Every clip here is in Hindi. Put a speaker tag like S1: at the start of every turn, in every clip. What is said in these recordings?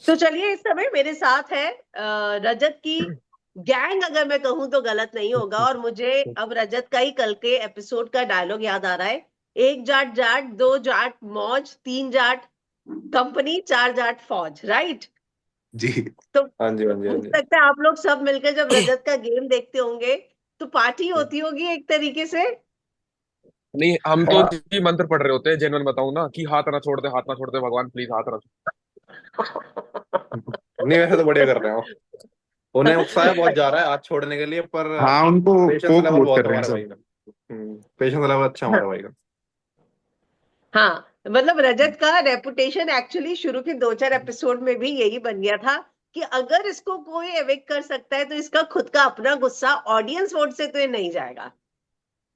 S1: तो चलिए, इस समय मेरे साथ है रजत की गैंग, अगर मैं कहूं तो गलत नहीं होगा। और मुझे अब रजत का ही कल के एपिसोड का डायलॉग याद आ रहा है। एक जाट जाट, दो जाट मौज, तीन जाट कंपनी, चार जाट फौज, राइट?
S2: जी।
S1: तो
S3: हाँ जी, हाँ जी, हाँ
S1: मुझे
S3: जी।
S1: लगता है आप लोग सब मिलकर जब रजत का गेम देखते होंगे तो पार्टी होती होगी एक तरीके से।
S4: नहीं, हम तो
S3: हाँ।
S4: जी मंत्र पढ़ रहे होते हैं, जेनवन बताऊं ना, कि हाथ ना छोड़ दे, हाथ ना छोड़ दे भगवान, प्लीज हाथ ना
S3: नहीं, वैसे तो बढ़िया कर रहे हो। उन्हें उत्साह बहुत जा रहा है आज छोड़ने के लिए, पर
S2: हाँ, उनको
S3: पेशेंस
S2: पोक
S3: लेवल
S2: वोट
S3: बहुत
S2: कर
S3: है
S2: रहे हैं
S3: हमारे
S2: सब।
S3: भाई का। पेशेंस लेवल अच्छा है हमारे भाई का।
S1: हाँ, मतलब रजत का रेपुटेशन एक्चुअली शुरू के दो चार एपिसोड में भी यही बन गया था कि अगर इसको कोई एविक्ट कर सकता है तो इसका खुद का अपना गुस्सा ऑडियंस वोट से तो ये नहीं जाएगा।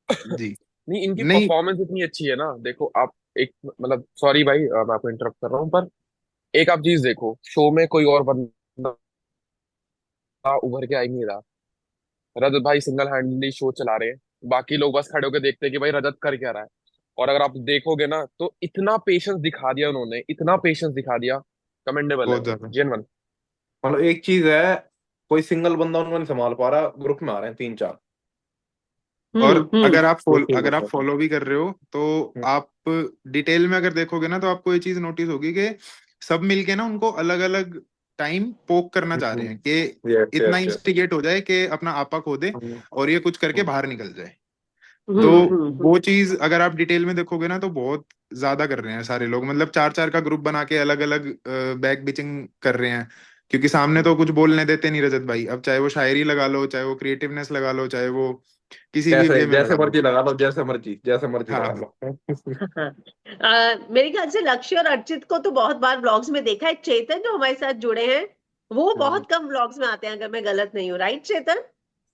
S2: जी।
S4: नहीं, इनकी
S2: नहीं।
S4: परफॉर्मेंस इतनी अच्छी है ना। देखो आप, एक मतलब सॉरी भाई, मैं आपको इंटरप्ट कर रहा हूँ, पर एक आप चीज देखो, शो में कोई और बंदा उभर के आ ही नहीं रहा। रजत भाई सिंगल हैंडली शो चला रहे हैं, बाकी लोग बस खड़े होकर देखते हैं कि भाई रजत कर क्या रहा है। और अगर आप देखोगे ना, तो इतना पेशेंस दिखा दिया उन्होंने, इतना पेशेंस दिखा दिया, कमेंडेबल है
S2: बहुत
S4: वो,
S2: ज्यादा।
S4: जेन्युइन।
S3: मतलब एक चीज है, कोई सिंगल बंदा उनको नहीं संभाल पा रहा, ग्रुप में आ रहे हैं तीन चार।
S2: और
S1: हम्म।
S3: वो चीज
S2: अगर आप
S3: है।
S2: फॉलो भी कर रहे हो तो
S3: हम्म,
S2: आप डिटेल में अगर देखोगे ना तो आपको ये चीज नोटिस होगी कि सब मिलके ना उनको अलग अलग टाइम पोक करना चाह रहे हैं कि
S3: यस
S2: इतना
S3: यस यस।
S2: इंस्टिगेट हो जाए कि अपना आपा खो दे और ये कुछ करके बाहर निकल जाए। तो
S1: हम्म।
S2: वो चीज अगर आप डिटेल में देखोगे ना तो बहुत ज्यादा कर रहे हैं सारे लोग, मतलब चार चार का ग्रुप बना के अलग अलग बैक बिचिंग कर रहे हैं। क्योंकि सामने तो कुछ बोलने देते नहीं रजत भाई, अब चाहे वो शायरी लगा लो, चाहे वो क्रिएटिवनेस लगा लो, चाहे वो किसी भी
S3: जैसे
S2: वे में
S3: जैसे
S2: लगा लो।
S3: मर्जी लगा लो, जैसे मर्जी जैसे मर्जी लगा
S2: हाँ।
S3: लो।
S1: मेरे ख्याल से लक्ष्य और अर्चित को तो बहुत बार व्लॉग्स में देखा है। चेतन जो हमारे साथ जुड़े हैं वो
S3: हम्म।
S1: बहुत कम व्लॉग्स में आते हैं, अगर मैं गलत नहीं हूँ, राइट चेतन?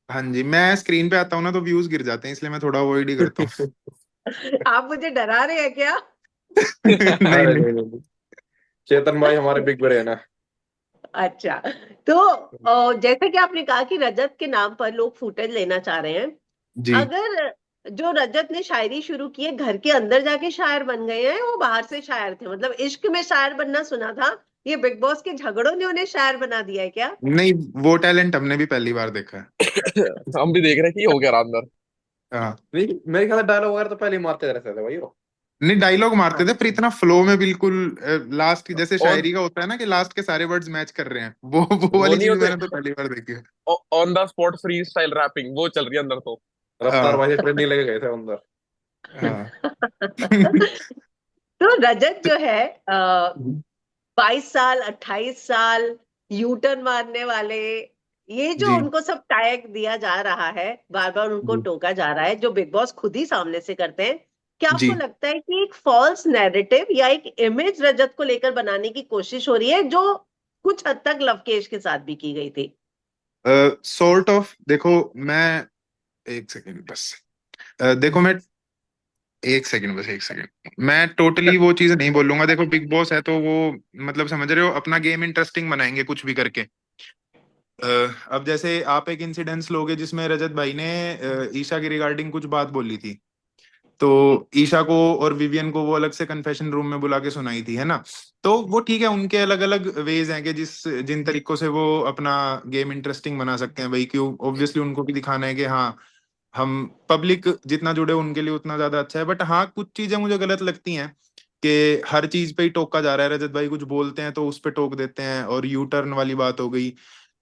S2: हाँ जी, मैं स्क्रीन पे आता हूँ ना तो व्यूज गिर जाते हैं, इसलिए मैं थोड़ा अवॉइड ही करता हूँ।
S1: आप मुझे डरा रहे हैं क्या?
S2: नहीं
S3: अरे
S2: नहीं।
S3: नहीं नहीं नहीं। चेतन भाई हमारे बिग ब्रेन है।
S1: अच्छा। तो जैसे कि आपने कहा कि रजत के नाम पर लोग फुटेज लेना चाह रहे हैं।
S2: जी।
S1: अगर जो रजत ने शायरी शुरू की है, घर के अंदर जाके शायर बन गए हैं, वो बाहर से शायर थे, मतलब इश्क में शायर बनना सुना था। ये बिग बॉस के झगड़ों ने उन्हें शायर बना दिया है क्या?
S2: नहीं, वो टैलेंट हमने भी पहली बार देखा है।
S4: हम भी देख रहे हैं कि ये हो गया रहा अंदर।
S2: हाँ।
S3: नहीं, मेरे ख्याल से डायलॉग वगैरह तो पहले ही मारते रहते थे भाई वो।
S2: नहीं, डायलॉग मारते थे पर इतना फ्लो में बिल्कुल। लास्ट की जैसे
S4: ऑन
S2: शायरी का होता है ना कि लास्ट के सारे वर्ड्स मैच कर रहे हैं, वो
S4: वो
S2: वाली
S4: नहीं
S2: चीज
S4: होते,
S2: मैंने तो पहली बार देखी है।
S4: On the spot freestyle rapping वो चल रही है अंदर तो।
S3: रफ्तार
S2: हाँ।
S3: भाई से ट्रेनिंग लेके गए थे अंदर।
S2: हाँ।
S1: तो रजत जो है 22 साल, 28 साल, यूटर्न मारने वाले, ये जो
S2: जी।
S1: उनको सब टैग दिया जा रहा है, बार बार उनको
S2: जी।
S1: टोका जा रहा है, जो बिग बॉस खुद ही सामने से करते हैं। क्या आपको
S2: जी।
S1: लगता है कि एक फॉल्स नैरेटिव या एक इमेज रजत को लेकर बनाने की कोशिश हो रही है, जो कुछ हद तक लवकेश के साथ भी की गई थी?
S2: सॉर्ट ऑफ, देखो मैं एक सेकेंड बस। देखो मैं एक सेकंड, बस एक सेकंड, मैं टोटली वो चीज नहीं बोलूंगा। देखो बिग बॉस है तो वो, मतलब समझ रहे हो, अपना गेम इंटरेस्टिंग बनाएंगे कुछ भी करके। अ, अब जैसे आप एक इंसिडेंस लोगे जिसमें रजत भाई ने ईशा की रिगार्डिंग कुछ बात बोली थी, तो ईशा को और विवियन को वो अलग से कन्फेशन रूम में बुला के सुनाई थी, है ना। तो वो ठीक है, उनके अलग अलग वेज हैं कि जिन तरीकों से वो अपना गेम इंटरेस्टिंग बना सकते हैं भाई। क्यों, ऑब्वियसली उनको भी दिखाना है कि हाँ, हम पब्लिक जितना जुड़े उनके लिए उतना ज्यादा अच्छा है। बट हाँ, कुछ चीजें मुझे गलत लगती हैं कि हर चीज पे ही टोका जा रहा है। रजत भाई कुछ बोलते हैं तो उस पे टोक देते हैं, और यू टर्न वाली बात हो गई।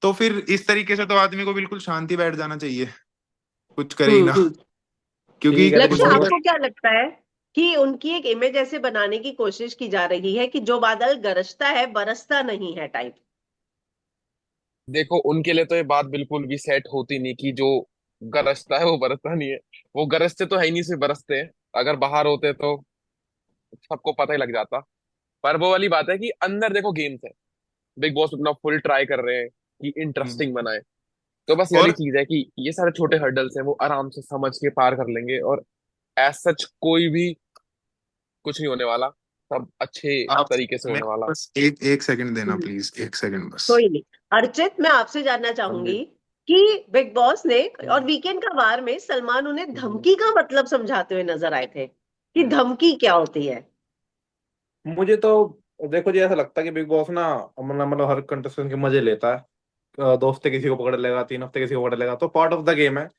S2: तो फिर इस तरीके से तो आदमी को बिल्कुल शांति बैठ जाना चाहिए, कुछ करे ही ना।
S1: हम्म।
S2: क्योंकि
S3: ठीक है, लेकिन
S1: लक्ष्य,
S2: कुछ भी
S1: आपको क्या लगता है कि उनकी एक इमेज ऐसे बनाने की कोशिश की जा रही है कि जो बादल गरजता है बरसता नहीं है टाइप?
S4: देखो उनके लिए तो ये बात बिल्कुल भी सेट होती नहीं कि जो गरजता है वो बरसता नहीं है। वो गरजते तो है ही नहीं, सिर्फ बरसते हैं। अगर बाहर होते तो सबको पता ही लग जाता। पर वो वाली बात है कि अंदर देखो गेम्स है, बिग बॉस अपना फुल ट्राई कर रहे हैं कि
S2: हम्म।
S4: इंटरेस्टिंग बनाए। तो बस ये वाली
S2: और
S4: चीज है कि ये सारे छोटे हर्डल्स हैं, वो आराम से समझ के पार कर लेंगे, और एज सच कोई भी कुछ नहीं होने वाला, सब अच्छे
S2: आप,
S4: तरीके से
S2: मैं
S4: होने वाला।
S2: बस एक एक सेकंड देना
S1: हम्म।
S2: प्लीज, एक सेकंड बस।
S1: कोई नहीं। अर्चित, मैं आपसे जानना
S3: हाँ जी।
S1: चाहूंगी कि बिग बॉस ने और
S3: हम्म,
S1: वीकेंड का वार में सलमान उन्हें
S3: हम्म,
S1: धमकी का मतलब समझाते हुए नजर आए थे कि
S3: हम्म।
S1: धमकी क्या होती है।
S3: मुझे तो देखो जी, ऐसा लगता है कि बिग बॉस ना मतलब हर कंटेस्टेंट के मजे लेता है। 2 हफ्ते किसी को पकड़ लेगा, 3 हफ्ते किसी को पकड़ लेगा, तो पार्ट ऑफ द गेम है।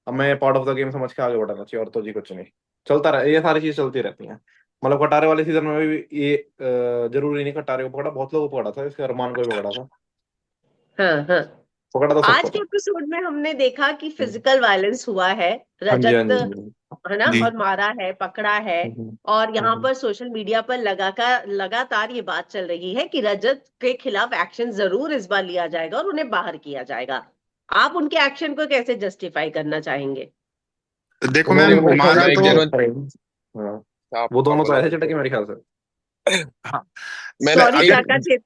S3: हमें पार्ट ऑफ द गेम समझ के आगे बढ़ाना चाहिए, और तो जी कुछ नहीं। चलता रहे, ये सारी चीज चलती रहती हैं। मतलब कटारे वाले सीजन में भी ये जरूरी नहीं कटारे को पकड़ा, बहुत लोगों को पकड़ा था, इसके अरमान को भी पकड़ा था।
S1: हाँ हाँ।
S3: पकड़ा तो
S1: आज
S3: सबको
S1: के
S3: था।
S1: एपिसोड में हमने देखा कि
S3: हम्म।
S1: फिजिकल वायलेंस हुआ है।
S3: हाँ जी, हाँ
S1: रजत,
S3: जी।
S1: है ना,
S2: जी
S1: और मारा है, पकड़ा है।
S3: हम्म,
S1: और यहाँ
S3: हम्म,
S1: पर सोशल मीडिया पर लगातार ये बात चल रही है कि रजत के खिलाफ एक्शन जरूर इस बार लिया जाएगा और उन्हें बाहर किया जाएगा। आप उनके एक्शन को कैसे जस्टिफाई करना चाहेंगे?
S2: देखो मैम,
S3: उन्होंने मेरे ख्याल
S2: मारा
S4: मैं
S3: से
S4: एक
S2: तो,
S4: जेन्युइन
S3: करेंगे। हाँ, वो
S4: आप
S3: दोनों तो
S4: बोलो
S3: ऐसे
S4: आप
S3: चटके
S4: बोलो।
S3: मेरे ख्याल से।
S2: हाँ,
S4: मैंने
S1: सॉरी
S2: अगर
S1: चाचा चे।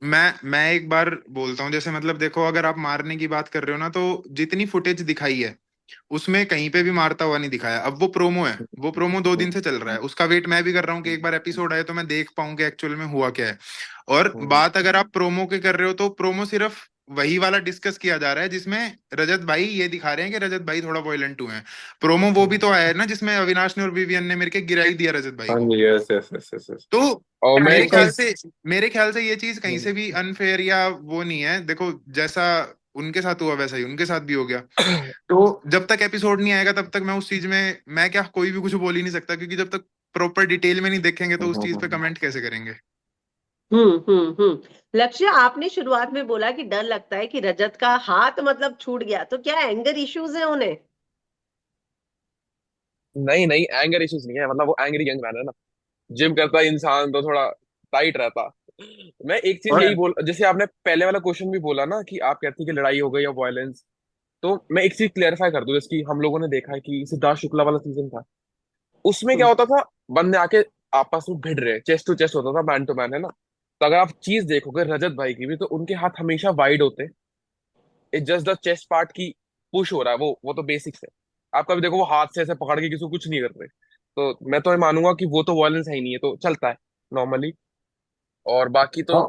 S2: मैं एक बार बोलता हूँ, जैसे मतलब देखो, अगर आप मारने की बात कर रहे हो ना, तो जितनी फुटेज दिखाई है उसमें कहीं पे भी मारता हुआ नहीं दिखाया। अब वो प्रोमो है, वो प्रोमो 2 दिन से चल रहा है, उसका वेट मैं भी कर रहा हूँ कि एक बार एपिसोड आए तो मैं देख पाऊँ कि एक्चुअल में हुआ क्या है। और बात अगर आप प्रोमो के कर रहे हो, तो प्रोमो सिर्फ वही वाला डिस्कस किया जा रहा है जिसमें रजत भाई ये दिखा रहे हैं कि रजत भाई थोड़ा वॉयलेंट हुए हैं। प्रोमो वो भी तो आया है ना जिसमें अविनाश ने और विवियन ने मिलकर गिरा ही दिया रजत भाई
S3: हाँ
S2: को।
S3: जी, yes yes yes yes yes.
S2: तो
S4: और मैं
S2: मेरे
S4: एक
S2: ख्याल
S4: चीज
S2: से मेरे ख्याल से ये चीज कहीं से भी अनफेयर या वो नहीं है। देखो, जैसा उनके साथ हुआ वैसा ही उनके साथ भी हो गया। तो जब तक एपिसोड नहीं आएगा तब तक मैं उस चीज में, मैं क्या, कोई भी कुछ बोल ही नहीं सकता, क्योंकि जब तक प्रॉपर डिटेल में नहीं देखेंगे तो उस चीज पे कमेंट कैसे करेंगे।
S1: लक्ष्य, आपने शुरुआत में बोला कि डर लगता है कि रजत का हाथ मतलब छूट गया, तो क्या एंगर इश्यूज है उन्हें?
S4: नहीं नहीं, एंगर इश्यूज नहीं है, मतलब वो एंग्री यंग मैन है ना। जिम करता इंसान तो थोड़ा टाइट रहता। मैं एक चीज
S3: और
S4: यही बोल, जैसे आपने पहले वाला क्वेश्चन भी बोला ना कि आप कहती कि लड़ाई हो गई या वायलेंस, तो मैं एक चीज क्लेरिफाई कर दूं। जैसे कि हम लोगों ने देखा है कि सिद्धार्थ शुक्ला वाला सीजन था, उसमें क्या
S1: हम्म
S4: होता था, बंदे आके आपस में भिड़ रहे, चेस्ट टू चेस्ट होता था, मैन टू मैन, है ना। तो अगर आप चीज देखोगे रजत भाई की भी, तो उनके हाथ हमेशा वाइड होते। It just the chest part की पुश हो रहा है, वो तो बेसिक्स है। आप कभी देखो वो हाथ से ऐसे पकड़ के किसी को कुछ नहीं कर रहे। तो मैं तो ये मानूंगा कि वो तो वायलेंस है ही नहीं है, तो चलता है नॉर्मली। और बाकी तो
S3: हाँ,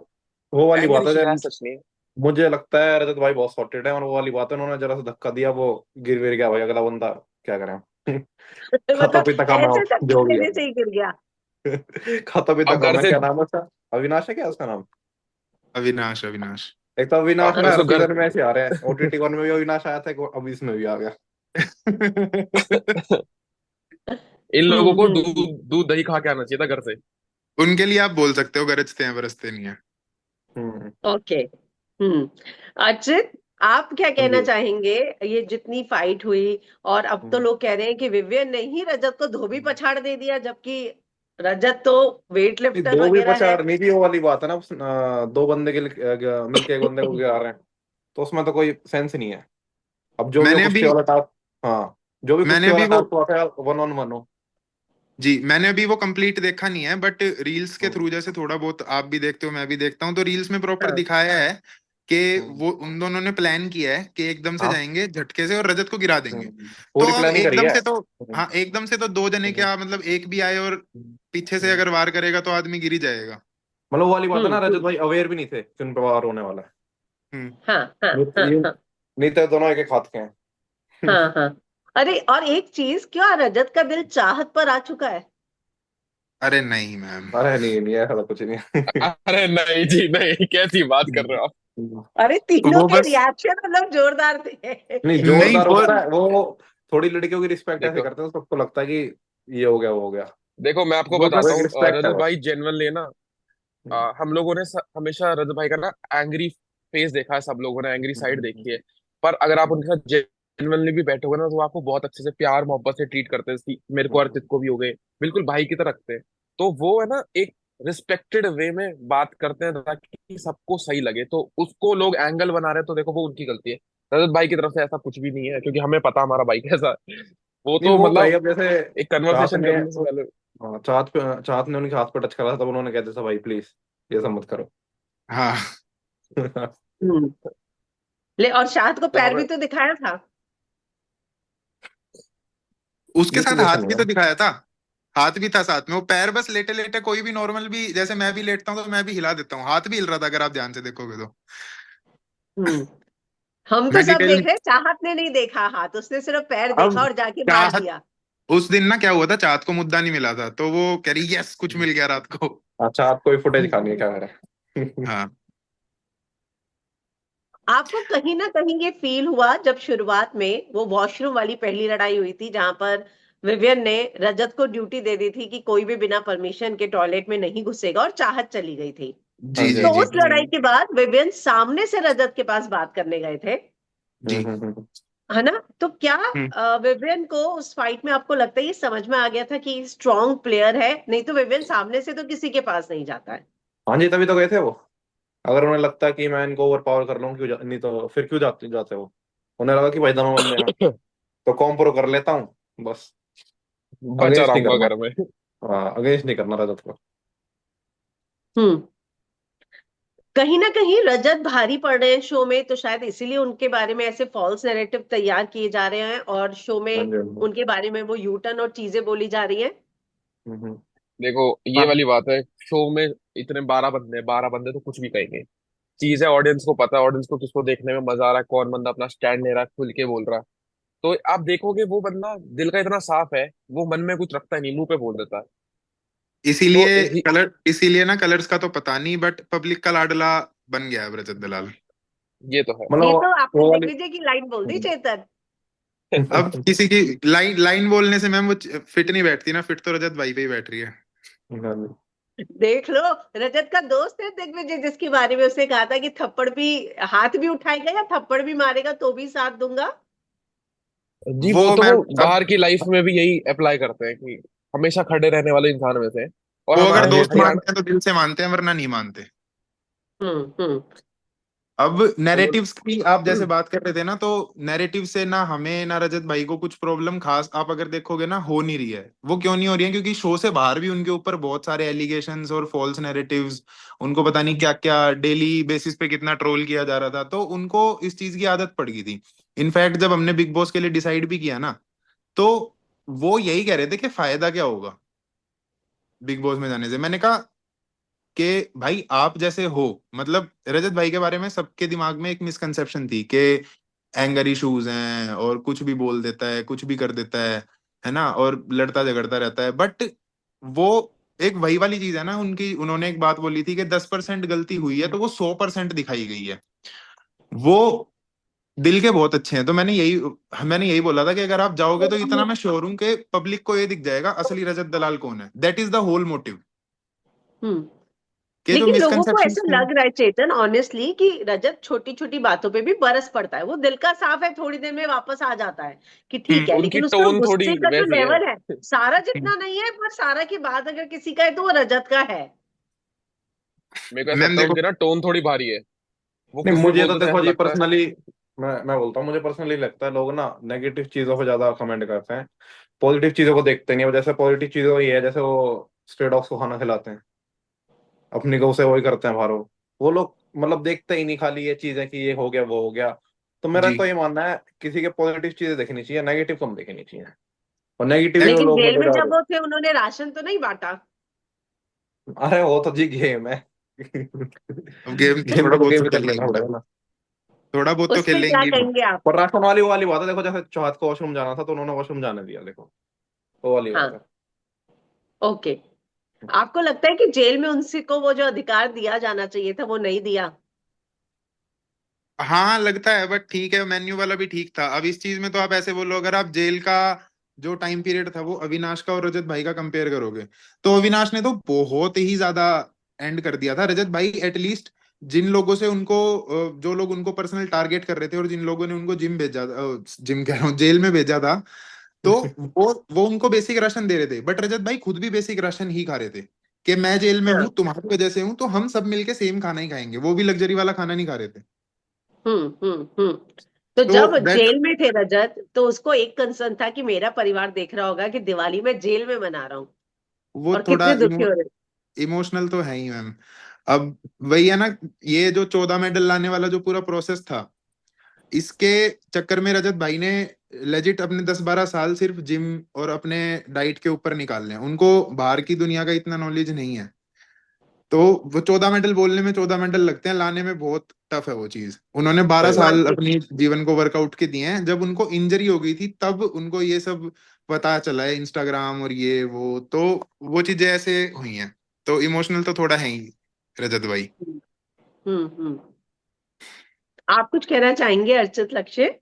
S3: वो वाली
S4: एंगर
S3: बात है
S4: इश्यूज है
S3: जब
S4: सच नहीं।
S3: मुझे लगता है रजत भाई बहुत सॉर्टेड है, और वो वाली बात है, उन्होंने जरा सा धक्का दिया, वो गिर गिर गया भाई, अगला बंदा क्या करें। खाता
S1: मतलब
S3: पीता काम है,
S1: ऐसे धक्का
S3: जो भी है।
S1: देने से ही गिर गया?
S3: खाता पीता
S4: अब घर
S3: काम है,
S4: से,
S3: क्या नाम है उसका? अविनाश है क्या उसका नाम?
S2: अविनाश, अविनाश।
S3: एक तो अविनाश ना हर
S4: उसको घर
S3: सीजन में ऐसे आ रहे हैं, ओटीटी वन में भी अविनाश आया था, अब इसमें भी आ गया।
S4: इन लोगों को दूध
S1: हम्म।
S4: दूध दही खा के आना चाहिए था घर से।
S2: उनके लिए आप बोल सकते हो गरजते हैं बरसते नहीं है।
S3: हम्म।
S1: ओके। हम्म। अर्चित, आप क्या
S3: हाँ
S1: कहना
S3: जी।
S1: चाहेंगे? ये जितनी फाइट हुई, और अब तो
S3: हम्म।
S1: लोग कह रहे हैं कि विवियन ने ही रजत को धोबी पछाड़ दे दिया, जबकि रजत तो वेट
S3: नहीं,
S1: लिफ्टर
S3: दो भी
S1: वगैरह है।
S3: पचार नहीं थी, वो वाली बात है ना, दो बंदे के मिलके एक बंदे को गिरा रहे हैं, तो उसमें तो कोई सेंस नहीं है। अब जो भी वो
S2: मैंने
S3: कुश्ती
S2: अभी
S3: वाला टास्क, हाँ, जो भी
S2: मैंने
S3: कुश्ती वाला
S2: अभी वो
S3: टास्क हुआ था, 1-on-1 हो।
S2: जी, मैंने अभी वो कंप्लीट देखा नहीं है, बट रील्स के
S3: हम्म।
S2: थ्रू जैसे थोड़ा बहुत आप भी देखते हो मैं भी देखता हूँ, तो रील्स में प्रॉपर
S1: हाँ
S2: दिखाया है कि
S3: हम्म।
S2: वो उन दोनों ने प्लान किया है कि एकदम से
S3: हाँ।
S2: जाएंगे झटके से और रजत को गिरा देंगे। तो
S3: पूरी
S2: अब
S3: प्लानिंग करी
S2: एकदम
S3: है।
S2: से तो, हाँ, एकदम से तो दो जने
S3: हम्म।
S2: क्या, मतलब एक भी आए और पीछे से
S3: हम्म।
S2: अगर वार करेगा तो आदमी गिर ही जाएगा।
S3: मतलब वो वाली बात है ना, रजत
S1: हम्म।
S3: भाई अवेयर भी नहीं थे कि उन पर वार होने वाला है।
S2: हम्म।
S1: हाँ हाँ हाँ
S3: ये
S1: हाँ
S3: नहीं तो दोनों एक एक हाथ के हैं।
S1: हाँ हाँ। अरे, और एक चीज, क्या रजत का दिल चाहत पर आ चुका है?
S2: अरे नहीं मैम।
S3: अरे नहीं नहीं, ऐसा तो कुछ नहीं है।
S4: अरे नहीं जी नहीं, कैसी बात कर रहे हो आप।
S1: अरे, तीनों
S2: वो
S1: के
S2: बस,
S1: रिएक्शन मतलब जोरदार थे।
S3: नहीं,
S2: नहीं
S3: जोरदार
S2: वो,
S3: होता है वो। थोड़ी लड़कियों की रिस्पेक्ट ऐसे
S4: देखो
S3: करते हैं तो सबको लगता है कि ये हो गया, वो हो गया।
S4: देखो मैं आपको
S2: वो
S3: वो
S4: बताता
S3: एक
S2: बस,
S4: हूँ,
S3: रिस्पेक्ट है
S4: रजत
S3: बस।
S4: भाई जेन्युइनली ना, हम लोगों ने हमेशा रजत भाई का ना एंग्री फेस देखा है, सब लोगों ने एंग्री साइड देखी है। पर अगर आप उनके साथ जेन्युइनली भी बैठोगे ना, तो वो आपको बहुत अच्छे से प्यार मोहब्बत से ट्रीट करते हैं, कि मेरे को अर्पित को भी हो गए, बिल्कुल भाई की तरह रखते हैं। तो वो है ना एक रिस्पेक्टेड वे में बात करते हैं ताकि सबको सही लगे, तो उसको लोग एंगल बना रहे हैं, तो देखो वो उनकी गलती है। रजत भाई की तरफ से ऐसा कुछ भी नहीं है, क्योंकि हमें पता हमारा भाई कैसा है। वो
S3: नहीं,
S4: तो
S3: वो तो है ही।
S4: मतलब
S3: अब जैसे
S4: एक
S3: चाहत
S4: कन्वर्सेशन
S3: ने,
S4: करने से पहले।
S3: हाँ, चाहत ने उनके हाथ पे टच करा था, तब उन्होंने कहते था भाई प्लीज ये सब मत करो।
S2: हाँ,
S1: हम्म। ले, और शाद को
S3: यहाँ
S1: पैर
S3: पे
S1: भी तो दिखाया था।
S2: उसके
S3: ये तो
S2: साथ
S3: देखा
S2: हाथ
S3: नहीं
S2: भी तो
S3: है।
S2: दिखाया था। हाथ भी था साथ में, वो पैर बस लेटे लेटे, कोई भी नॉर्मल भी जैसे मैं भी लेटता हूँ तो मैं भी हिला देता हूँ, हाथ भी हिल रहा था अगर आप ध्यान से देखोगे तो।
S1: हम्म। हम तो
S2: मैं
S1: सब
S2: डिटेल,
S1: देख रहे हैं, चाहत ने नहीं देखा हाथ, उसने सिर्फ पैर देखा
S2: अब
S1: और जाके मार
S2: चाहत
S1: दिया।
S2: उस दिन ना क्या हुआ था, चाँद को मुद्दा नहीं मिला था, तो वो कह रही यस कुछ मिल गया रात को।
S3: अच्छा, आप कोई फुटेज खानी है क्या मेरा?
S2: हाँ
S1: आपको कहीं ना कहीं ये फील हुआ जब शुरुआत में वो वॉशरूम वाली पहली लड़ाई हुई थी, जहां पर विवियन ने रजत को ड्यूटी दे दी थी कि कोई भी बिना परमिशन के टॉयलेट में नहीं घुसेगा, और चाहत चली गई थी।
S3: हाँ
S2: जी
S3: जी,
S2: जी
S1: तो
S3: हाँ
S2: जी
S1: उस लड़ाई के बाद विवियन सामने से रजत के पास बात करने गए थे,
S2: जी।
S1: है ना? तो क्या
S2: हम्म।
S1: विवियन को उस फाइट में आपको लगता है ये समझ में आ गया था कि स्ट्रांग प्लेयर है? नहीं तो विवियन सामने से तो किसी के पास नहीं जाता है।
S3: हाँ जी, तभी तो गए थे वो। अगर उन्हें लगता कि मैं इनको ओवर पावर कर लूँ, नहीं तो फिर क्यों जाते जाते वो। उन्हें लगा कि भाई दम बंदे हैं तो कॉम्प्रो कर लेता हूँ बस।
S4: बचा
S3: अगेंस्ट नहीं
S4: रहूंगा
S3: करना।
S4: घर में।
S3: हाँ, अगेंस्ट नहीं करना रजत को।
S1: हम्म। कहीं ना कहीं रजत भारी पड़ रहे हैं शो में, तो शायद इसीलिए उनके बारे में ऐसे फॉल्स नैरेटिव तैयार किए जा रहे हैं, और शो
S3: हाँ
S1: में
S3: जी, हाँ जी।
S1: उनके बारे में वो यूटर्न और चीजें बोली जा रही हैं।
S3: हम्म।
S4: देखो ये
S3: हाँ
S4: वाली बात है, शो में इतने 12 बंदे हैं, 12 बंदे तो कुछ भी कहेंगे। चीज है, ऑडियंस को पता है, ऑडियंस को किसको देखने में मजा आ रहा है, कौन बंदा अपना स्टैंड ले रहा है, खुल के बोल रहा है। तो आप देखोगे वो बंदा दिल का इतना साफ है, वो मन में कुछ रखता ही नहीं, मुंह पे बोल देता है। तो
S2: इसीलिए ना कलर्स का तो पता नहीं, बट पब्लिक का लाडला बन गया है रजत दलाल।
S4: ये तो है।
S1: ये
S3: मतलब
S1: तो आपने
S3: वो वाली।
S1: दिग्विजय की लाइन बोल दी, चेतन।
S2: अब किसी की लाइन लाइन बोलने से मैम वो फिट नहीं बैठती ना, फिट तो रजत भाई पे ही बैठ रही है।
S3: हाँ जी।
S1: देख लो, रजत का दोस्त है दिग्विजय, जिसके बारे में उसने कहा था कि थप्पड़ भी, हाथ भी उठाएगा या थप्पड़ भी मारेगा तो भी साथ दूंगा।
S4: जी,
S2: वो
S4: वो
S2: मैम अब
S4: बाहर की लाइफ में भी यही अप्लाई करते हैं कि हमेशा खड़े रहने वाले इंसान में से। और
S2: वो अगर
S3: हाँ
S4: हमारे
S3: जी,
S2: दोस्त
S3: हाँ।
S4: हरियाणा।
S2: मानते हैं तो दिल से मानते हैं, वरना नहीं मानते।
S1: हम्म।
S2: अब
S3: मतलब
S2: नैरेटिव्स की आप जैसे बात कर रहे थे ना, तो नैरेटिव से ना हमें ना रजत भाई को कुछ प्रॉब्लम खास आप अगर देखोगे ना हो नहीं रही है। वो क्यों नहीं हो रही है? क्योंकि शो से बाहर भी उनके ऊपर बहुत सारे एलिगेशंस और फॉल्स नैरेटिव्स, उनको पता नहीं क्या क्या डेली बेसिस पे कितना ट्रोल किया जा रहा था, तो उनको इस चीज की आदत पड़ गई थी। इनफैक्ट जब हमने बिग बॉस के लिए डिसाइड भी किया ना, तो वो यही कह रहे थे कि फायदा क्या होगा बिग बॉस में जाने से। मैंने कहा कि भाई आप जैसे हो, मतलब रजत भाई के बारे में सबके दिमाग में एक मिसकंसेप्शन थी कि एंगर इश्यूज हैं और कुछ भी बोल देता है, कुछ भी कर देता है ना, और लड़ता झगड़ता रहता है। बट वो एक वही वाली चीज है ना उनकी, उन्होंने एक बात बोली थी कि 10% गलती हुई है तो वो 100% दिखाई गई है। वो दिल के बहुत अच्छे हैं, तो मैंने यही बोला था कि अगर आप जाओगे तो इतना मैं श्योर हूं कि पब्लिक को ये दिख जाएगा असली रजत दलाल कौन है। That is the whole motive,
S1: hmm.
S2: के जो
S1: लेकिन लोगों को
S2: मिसकंसेप्शन
S1: ऐसा
S2: थे।
S1: लग रहा है चेतन, ऑनेस्टली, कि रजत छोटी छोटी बातों पे भी बरस पड़ता है। वो दिल का साफ है, थोड़ी देर में वापस आ जाता है कि ठीक है,
S4: उनकी
S1: लेकिन उसका
S4: टोन थोड़ी
S1: गुस्से का जो
S4: वैसी है।
S1: लेवल है, सारा जितना नहीं है, पर सारा की बात अगर किसी का है तो वो रजत का है।
S4: मेरे को ऐसा
S2: मैम
S4: लगता है
S2: देखो,
S4: उनकी ना टोन थोड़ी भारी है। वो
S3: नहीं,
S4: कुछ भी
S3: मुझे तो
S4: बोलते थे,
S3: देखो
S4: ऐसा
S3: जी
S4: लगता है।
S3: पर्सनली, मैं बोलता हूँ, मुझे पर्सनली लगता है लोग ना नेगेटिव चीजों को ज्यादा कमेंट करते हैं, पॉजिटिव चीजों को देखते नहीं है। जैसे पॉजिटिव चीजों ये है, जैसे वो स्ट्रे डॉग्स को खाना खिलाते हैं, अपनी गौ से वही करते हैं बाहर वो लोग। मतलब देखते ही नहीं, खाली ये चीज है कि ये हो गया वो हो गया। तो मेरा
S2: जी
S3: तो ये मानना है, किसी के पॉजिटिव चीजें देखनी चाहिए, नेगेटिव कम देखनी चाहिए। और नेगेटिव में
S1: लेकिन
S3: लोग
S1: जेल
S3: मतलब
S1: में
S3: ज्यादा।
S1: जब वो थे, उन्होंने राशन तो नहीं बांटा।
S3: अरे वो तो जी गेम है।
S2: अब गेम
S3: गेम
S2: थोड़ा
S3: तो
S2: बहुत तो
S3: गेम ही
S2: खेल
S3: चलना
S2: लेंगी
S3: पड़ेगा
S2: मैम,
S3: ना।
S2: थोड़ा बहुत तो
S1: उस
S2: खेल
S1: पे क्या
S2: लेंगी।
S1: कहेंगे आप?
S3: पर राशन वाली वो वाली बात है, देखो जैसे चाहत को वॉशरूम जाना था तो उन्होंने वॉशरूम जाने दिया, देखो वो वाली बात
S1: हाँ,
S3: है।
S1: ओके। आपको लगता है कि जेल में उनसे को वो जो अधिकार दिया जाना चाहिए था वो नहीं दिया?
S2: हाँ लगता है, बट ठीक है, मेन्यू वाला भी ठीक था। अब इस चीज में तो आप ऐसे बोलो, अगर आप जेल का जो टाइम पीरियड था वो अविनाश का और रजत भाई का कंपेयर करोगे, तो अविनाश ने तो बहुत ही ज्यादा एंड कर दिया था। रजत भाई एटलीस्ट जिन लोगों से उनको जो लोग उनको पर्सनल टारगेट कर रहे थे और जिन लोगों ने उनको जिम कह रहा हूँ, जेल में भेजा था, तो वो उनको बेसिक राशन दे रहे थे। बट रजत भाई खुद भी बेसिक राशन ही खा रहे थे कि मैं जेल में हूँ,
S1: हाँ।
S2: तुम्हारी वजह से हूँ, तो हम सब मिलके सेम खाना ही खाएंगे। वो भी लग्जरी वाला खाना नहीं खा रहे थे।
S1: हम्म। तो
S2: तो
S1: जब
S2: दैट
S1: जेल में थे रजत, तो उसको एक कंसर्न था कि मेरा परिवार देख रहा होगा कि दिवाली में जेल में मना रहा हूँ,
S2: वो
S1: और
S2: थोड़ा
S1: कितने दुखी हो रहे
S2: इमोशनल तो है ही मैम। अब वही है ना, ये जो 14 मेडल लाने वाला जो पूरा प्रोसेस था, इसके चक्कर में रजत भाई ने लेजिट अपने 10-12 साल सिर्फ जिम और अपने डाइट के ऊपर निकालने हैं। उनको बाहर की दुनिया का इतना नॉलेज नहीं है। तो वो 14 मेडल बोलने में 14 मेडल लगते हैं, लाने में बहुत टफ है वो चीज। उन्होंने बारह
S3: सही बात।
S2: साल
S1: मानसिक।
S2: अपनी जीवन को वर्कआउट के दिए हैं। जब उनको इंजरी हो गई थी तब उनको ये सब पता चला है इंस्टाग्राम और ये वो, तो वो चीजें ऐसे हुई हैं, तो इमोशनल तो थोड़ा है ही रजत भाई।
S1: हम्म। आप कुछ कहना चाहेंगे अर्चित, लक्ष्य?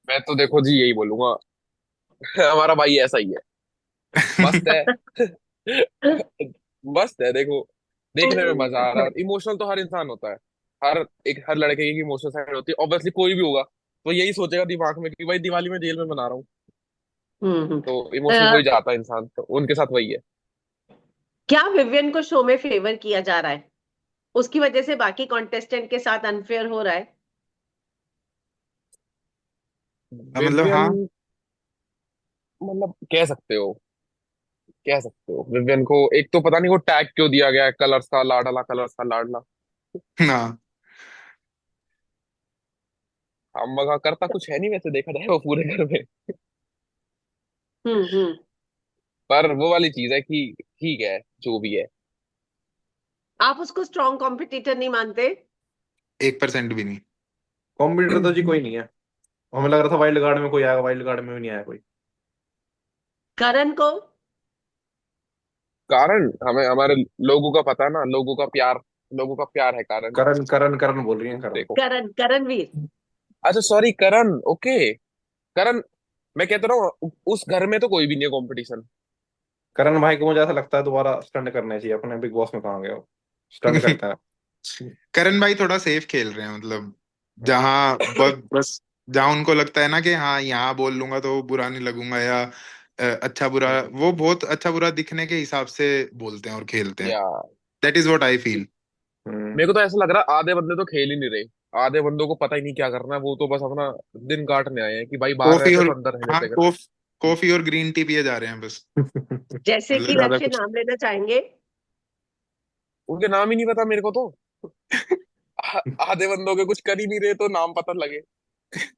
S4: मैं तो देखो जी यही बोलूंगा। हमारा भाई ऐसा ही है, मस्त है। मस्त है देखो, देखने में मजा आ रहा है। इमोशनल तो हर इंसान होता है, हर लड़के की इमोशनल साइड होती है ऑब्वियसली। कोई भी होगा तो यही सोचेगा दिमाग में कि भाई दिवाली में जेल में मना रहा हूँ।
S1: हम्म।
S4: तो इमोशनल हो
S1: अ,
S4: ही जाता है इंसान, तो उनके साथ वही है।
S1: क्या विवियन को शो में फेवर किया जा रहा है? उसकी वजह से बाकी कॉन्टेस्टेंट के साथ अनफेयर हो रहा है?
S2: मतलब
S4: विवियन,
S2: हाँ।
S4: मतलब कह सकते हो विवियन को एक तो पता नहीं वो टैग क्यों दिया गया है, कलर्स का लाडला, कलर्स का लाडला।
S2: हाँ,
S4: हम मगा करता कुछ है नहीं वैसे देखा जाए वो पूरे घर में।
S1: हम्म।
S4: पर वो वाली चीज है कि ठीक है जो भी है।
S1: आप उसको स्ट्रॉन्ग कॉम्पिटिटर नहीं मानते?
S2: 1% भी नहीं।
S3: कॉम्पिटिटर तो जी कोई नहीं है। हमें लग रहा था वाइल्ड कार्ड में कोई आएगा, वाइल्ड कार्ड में भी नहीं आया कोई।
S1: करण को?
S4: कारण हमें हमारे लोगों का पता है ना, लोगों का प्यार है कारण।
S3: करण करण करण बोल रही है, करण।
S4: देखो,
S1: करणवीर।
S4: अच्छा सॉरी करण, ओके। करण, मैं कहता रहा हूँ उस घर में तो कोई भी नहीं है कंपटीशन।
S3: करण भाई को मुझे ऐसा लगता है दोबारा स्टंट करने चाहिए, अपने बिग बॉस में कहाँ गए वो, स्टंट करता है।
S2: करण भाई थोड़ा सेफ खेल रहे हैं, मतलब जहाँ बस जहाँ उनको लगता है ना कि हाँ यहाँ बोल लूंगा तो बुरा नहीं लगूंगा, या अच्छा बुरा, वो बहुत अच्छा बुरा दिखने के हिसाब से बोलते हैं और खेलते हैं।
S4: या
S2: that is what I feel.
S3: Hmm.
S4: मेरे को तो ऐसा लग रहा है आधे बंदे तो खेल ही नहीं रहे। आधे बंदों को पता ही नहीं क्या करना है, वो तो बस अपना दिन काटने आए हैं कि भाई बाहर
S2: कॉफी
S4: रहते
S2: और
S4: तो अंदर रह
S2: हाँ,
S4: लेते घर।
S2: कॉफी और ग्रीन टी पिए जा रहे हैं बस।
S1: जैसे कि
S2: मतलब ज्यादा
S1: लक्ष्य
S2: कुछ।
S1: नाम लेना चाहेंगे?
S4: उनके नाम ही नहीं पता मेरे को तो। आधे बंदों के कुछ कर ही नहीं रहे तो नाम पता लगे।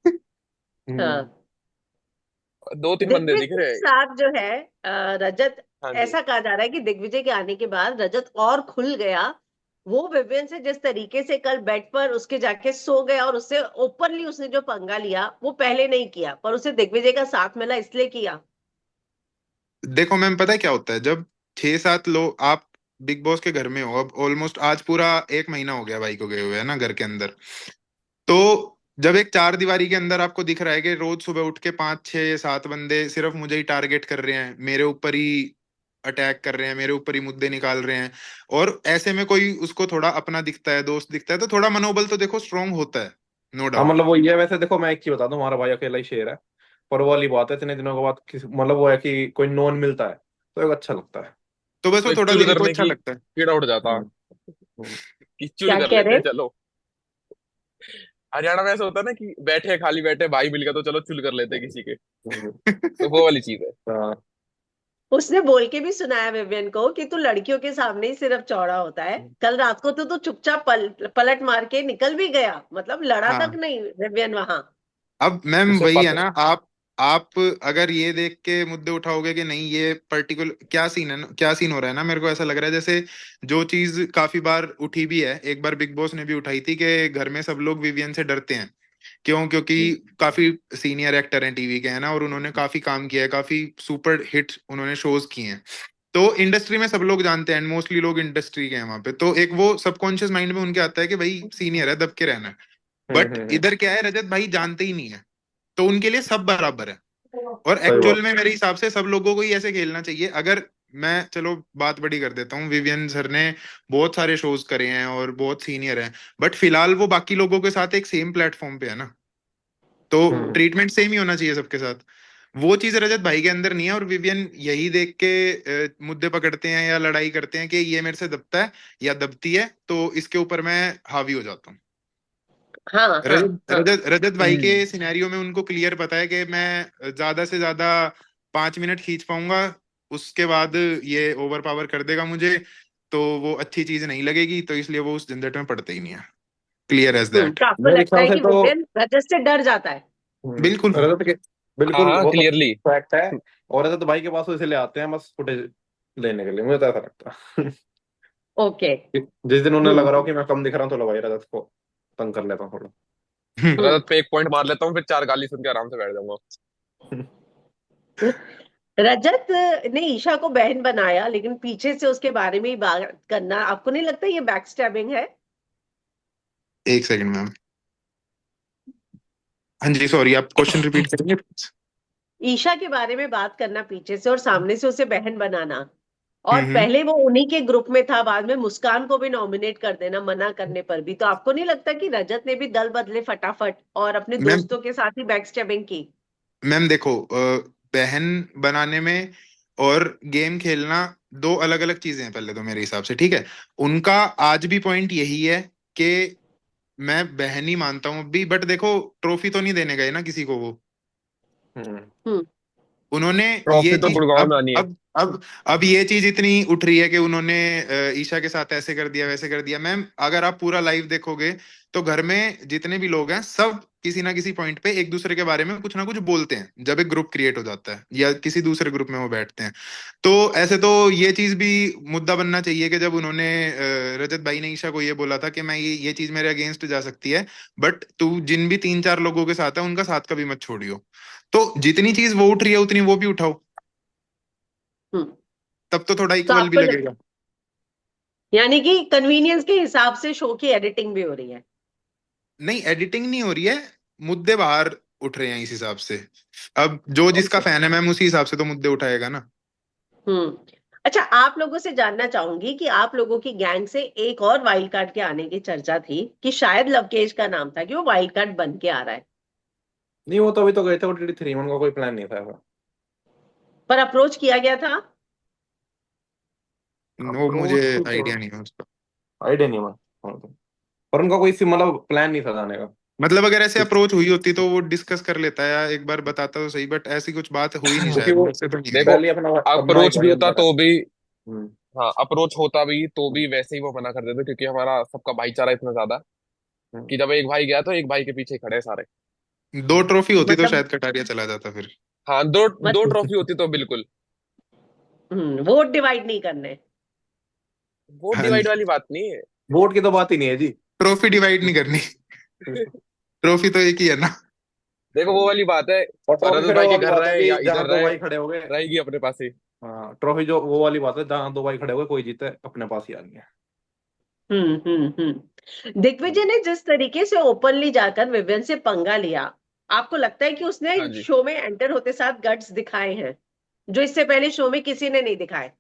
S3: हम्म।
S1: हाँ।
S4: दो तीन बंदे
S1: दिग्विजय
S4: दिख
S1: के
S4: रहे हैं।
S1: साथ जो है रजत,
S4: हाँ जी।
S1: ऐसा कहा जा रहा है कि दिग्विजय के आने के बाद रजत और खुल गया। वो विवियन से जिस तरीके से कल बेड पर उसके जाके सो गया और उससे ओपनली उसने जो पंगा लिया वो पहले नहीं किया, पर उसे दिग्विजय का साथ मिला इसलिए किया।
S2: देखो मैम, पता है क्या होता है जब 6-7 लोग आप बिग बॉस के घर में हो, अब ऑलमोस्ट आज पूरा 1 महीना हो गया भाई को गए हुए है ना घर के अंदर। तो जब एक चार दीवारी के अंदर आपको दिख रहा है कि रोज सुबह उठ के 5-6-7 बंदे सिर्फ मुझे ही टारगेट कर रहे हैं, मेरे ऊपर ही अटैक कर रहे हैं, मेरे ऊपर ही मुद्दे निकाल रहे हैं, और ऐसे में कोई उसको थोड़ा अपना दिखता है, दोस्त दिखता है, तो थोड़ा मनोबल तो देखो स्ट्रांग होता है, नो
S3: हाँ
S2: डाउट।
S3: मतलब वो ये, वैसे देखो मैं एक चीज बता दूं, हमारा भाई अकेला ही शेर है। पर वो वाली बात है, इतने दिनों के बाद किसी मतलब वो है कि कोई नॉन मिलता है तो एक अच्छा लगता है।
S2: तो बस
S4: तो
S2: वो
S4: एक
S2: थोड़ा
S4: चुल
S2: दिल को
S4: करने
S2: अच्छा
S4: की
S2: लगता है।
S4: कीड़ा उड़ जाता
S3: हम्म। हम्म।
S4: कि चुल
S1: क्या
S4: कर
S1: कह
S4: लेते
S1: रहे?
S4: हैं चलो। हरियाणा में ऐसा होता है ना कि बैठे खाली बैठे भाई मिल गया तो चलो चुल कर लेते हैं किसी के।
S3: हम्म।
S4: तो वो वाली चीज है।
S3: हाँ।
S1: उसने बोल के भी सुनाया विवियन को कि तू लड़कियों के सामने ही सिर्फ चौड़ा होता है। कल रात को तो तू चुपचाप पलट मार के निकल भी गया, मतलब लड़ा तक
S2: हाँ,
S1: नहीं विवियन वहां।
S2: अब मैम
S3: उसे
S2: वही है
S3: पता।
S2: ना, आप अगर ये देख के मुद्दे उठाओगे कि नहीं ये पर्टिकुलर क्या सीन है क्या सीन हो रहा है ना, मेरे को ऐसा लग रहा है जैसे जो चीज काफी बार उठी भी है, एक बार बिग बॉस ने भी उठाई थी कि घर में सब लोग विवियन से डरते हैं। क्यों? क्योंकि काफी सीनियर एक्टर हैं टीवी के, है ना, और उन्होंने काफी काम किया है, काफी सुपर हिट उन्होंने शोज किए हैं। तो इंडस्ट्री में सब लोग जानते हैं, मोस्टली लोग इंडस्ट्री के हैं वहां पे, तो एक वो सबकॉन्शियस माइंड में उनके आता है कि भाई सीनियर है, दब के रहना है। बट
S3: हम्म।
S2: इधर क्या है, रजत भाई जानते ही नहीं है, तो उनके लिए सब बराबर है। और
S3: सही बात।
S2: एक्चुअल में मेरे हिसाब से सब लोगों को ही ऐसे खेलना चाहिए। अगर मैं चलो बात बड़ी कर देता हूँ, विवियन सर ने बहुत सारे शोज करे हैं और बहुत सीनियर हैं, बट फिलहाल वो बाकी लोगों के साथ एक सेम प्लेटफॉर्म पे है ना, तो
S3: हम्म।
S2: ट्रीटमेंट सेम ही होना चाहिए सबके साथ। वो चीज रजत भाई के अंदर नहीं है, और विवियन यही देख के मुद्दे पकड़ते हैं या लड़ाई करते हैं कि ये मेरे से दबता है या दबती है, तो इसके ऊपर मैं हावी हो जाता हूँ।
S1: हाँ हाँ
S2: रजत
S1: हाँ।
S2: रजत रजत भाई के
S3: हम्म।
S2: सिनेरियो में उनको क्लियर पता है कि मैं ज्यादा से ज्यादा 5 मिनट खींच पाऊंगा, उसके बाद ये ओवर पावर कर देगा मुझे, तो वो अच्छी चीज नहीं लगेगी, तो इसलिए वो उस झंझट में पड़ते ही नहीं है। Clear as that.
S1: तो आपको
S3: मेरे
S1: लगता
S3: ख्याल
S1: है
S3: से
S1: कि
S3: तो
S1: विवियन रजत से डर जाता है?
S2: बिल्कुल।
S3: रजत के,
S4: हाँ
S3: बिल्कुल
S4: हाँ
S3: वो तो
S4: क्लियरली।
S3: फैक्ट है। और रजत भाई के पास तो इसलिए आते हैं बस फुटेज लेने के लिए, मुझे तो ऐसा लगता है।
S1: ओके।
S3: जिस दिन उन्हें लग रहा हो
S1: हम्म।
S3: कि मैं कम दिख रहा हूँ तो लो भाई रजत को तंग कर लेता हूँ थोड़ा।
S4: रजत पे एक पॉइंट मार लेता हूँ, फिर 4 गाली सुन के आराम से बैठ जाऊंगा।
S1: रजत ने ईशा को बहन बनाया, लेकिन पीछे से उसके बारे में ही बात करना, आपको नहीं लगता ये बैक स्टैबिंग है?
S2: एक सेकंड मैम। हाँ जी, सॉरी, आप क्वेश्चन रिपीट करेंगे?
S1: ईशा के बारे में बात करना पीछे से और सामने से उसे बहन बनाना। और
S2: हम्म।
S1: पहले वो उन्हीं के ग्रुप में था, बाद में मुस्कान को भी नॉमिनेट कर देना मना करने पर भी। तो आपको नहीं लगता कि रजत ने भी दल बदले फटाफट और अपने
S2: मैम
S1: दोस्तों के साथ ही बैक स्टैबिंग की?
S2: मैम देखो, बहन बनाने में और गेम खेलना दो अलग अलग चीजें हैं पहले तो मेरे हिसाब से, ठीक है। उनका आज भी पॉइंट यही है कि मैं बहन ही मानता हूँ अभी, बट देखो ट्रॉफी तो नहीं देने गए ना किसी को वो।
S3: हम्म।
S1: हम्म।
S2: उन्होंने ये
S4: ट्रॉफी तो
S2: चीज
S4: गुड़गांव में आनी है।
S2: अब ये चीज इतनी उठ रही है कि उन्होंने ईशा के साथ ऐसे कर दिया वैसे कर दिया। मैम अगर आप पूरा लाइव देखोगे तो घर में जितने भी लोग हैं सब किसी ना किसी पॉइंट पे एक दूसरे के बारे में कुछ ना कुछ बोलते हैं जब एक ग्रुप क्रिएट हो जाता है या किसी दूसरे ग्रुप में वो बैठते हैं। तो ऐसे तो ये चीज भी मुद्दा बनना चाहिए कि जब उन्होंने रजत भाई ने ईशा को ये बोला था कि मैं ये चीज मेरे अगेंस्ट जा सकती है, बट तू जिन भी 3-4 लोगों के साथ है उनका साथ कभी मत छोड़ियो। तो जितनी चीज वो उठ रही है उतनी वो भी उठाओ,
S1: हम्म।
S2: तब तो थोड़ा
S1: तो
S2: इक्वल भी लगेगा।
S1: यानी कि कन्वीनियंस के हिसाब से शो की एडिटिंग भी हो रही है?
S2: नहीं, एडिटिंग नहीं हो रही है, मुद्दे बाहर उठ रहे हैं इस हिसाब से। अब जो जिसका
S1: ओके।
S2: फैन है मैम उसी हिसाब से तो मुद्दे उठाएगा ना।
S1: हम्म। अच्छा, आप लोगों से जानना चाहूंगी कि आप लोगों की गैंग से एक और वाइल्ड कार्ड के आने की चर्चा थी कि शायद लवकेश का नाम था कि वो वाइल्ड कार्ड बन के आ रहा है।
S3: नहीं, वो तो अभी तो गए थे OTT 3, उनका कोई प्लान नहीं था ऐसा।
S1: पर अप्रोच किया गया था?
S2: वो मुझे
S3: अप्रोच तो
S2: आइडिया नहीं है उसका।
S3: आइडिया नहीं हुआ। हाँ, तो पर उनका कोई मतलब प्लान नहीं था जाने का।
S2: मतलब अगर ऐसे
S3: कुछ
S2: अप्रोच हुई होती तो वो डिस्कस कर लेता या एक बार बताता तो सही, बट ऐसी कुछ बात हुई नहीं
S3: क्योंकि
S2: शायद,
S3: वो
S2: मेरे से तो नहीं हुई।
S4: देखो,
S3: पहले अपना अपना एक
S4: अप्रोच भी
S3: वर्जन
S4: होता
S3: था।
S4: तो भी,
S3: हम्म।
S4: हाँ अप्रोच होता भी तो भी वैसे ही वो मना कर देते, क्योंकि हमारा सबका भाईचारा इतना ज्यादा है
S3: हम्म।
S4: कि जब एक भाई गया तो एक भाई के पीछे खड़े हैं सारे।
S2: 2 ट्रॉफी होती तो
S1: मतलब
S2: शायद कटारिया चला जाता फिर।
S4: हाँ, दो दो
S1: मत
S4: ट्रॉफी होती तो बिल्कुल।
S1: वोट डिवाइड नहीं करने।
S4: वो
S2: हाँ
S4: डिवाइड
S2: जी,
S4: वाली बात नहीं है।
S3: वोट की तो बात ही नहीं है जी।
S2: ट्रॉफी डिवाइड नहीं करनी। ट्रॉफी तो एक ही है ना।
S4: देखो वो वाली बात है,
S3: और ट्रॉफी
S4: रजत
S3: फिर
S4: भाई
S3: वो
S4: के
S3: वाली
S4: घर
S3: बात है
S4: रहे
S3: कि
S4: या इधर
S3: जहाँ दो
S4: रहे,
S3: भाई खड़े हो गए।
S4: रहेगी अपने पास ही।
S3: हाँ, ट्रॉफी जो वो वाली बात है, जहाँ दो भाई खड़े हो गए कोई जीते अपने पास ही आनी है।
S1: दिग्विजय ने जिस तरीके से ओपनली जाकर विवियन से पंगा लिया, आपको लगता है कि उसने
S4: हाँ जी।
S1: शो में एंटर होते साथ गट्स दिखाए हैं जो इससे पहले शो में किसी ने नहीं दिखाए?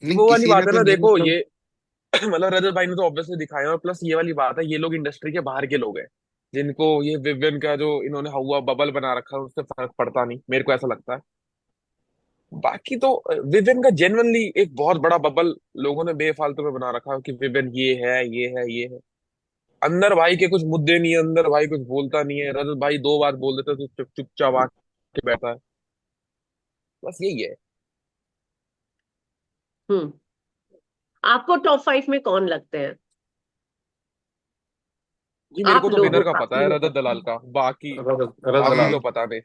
S2: नहीं,
S4: वो वाली
S2: किसी ने
S4: बात है
S2: तो
S4: ना,
S2: नहीं,
S4: देखो
S2: मतलब।
S4: ये मतलब रजत भाई ने तो ऑब्वियसली दिखाया, और प्लस ये वाली बात है, ये लोग इंडस्ट्री के बाहर के लोग हैं जिनको ये विवियन का जो इन्होंने हुआ बबल बना रखा है उससे फर्क पड़ता नहीं, मेरे को ऐसा लगता है। बाकी तो विवियन का जेन्युइनली एक बहुत बड़ा बबल लोगों ने बेफालतू में बना रखा है कि विवियन ये है ये है ये है। अंदर भाई के कुछ मुद्दे नहीं है, अंदर भाई कुछ बोलता नहीं है, रजत भाई 2 बात बोल देता है तो चुपचाप आके बैठा है। बस यही है।
S1: हम्म। आपको टॉप 5 में कौन लगते हैं?
S4: जी मेरे
S1: आप
S4: को तो
S1: लोगों
S4: विनर का
S1: का
S4: पता है, रजत दलाल का, बाकी
S3: रजत
S2: हम
S4: बाकी
S3: दलाल।
S4: तो पता नहीं।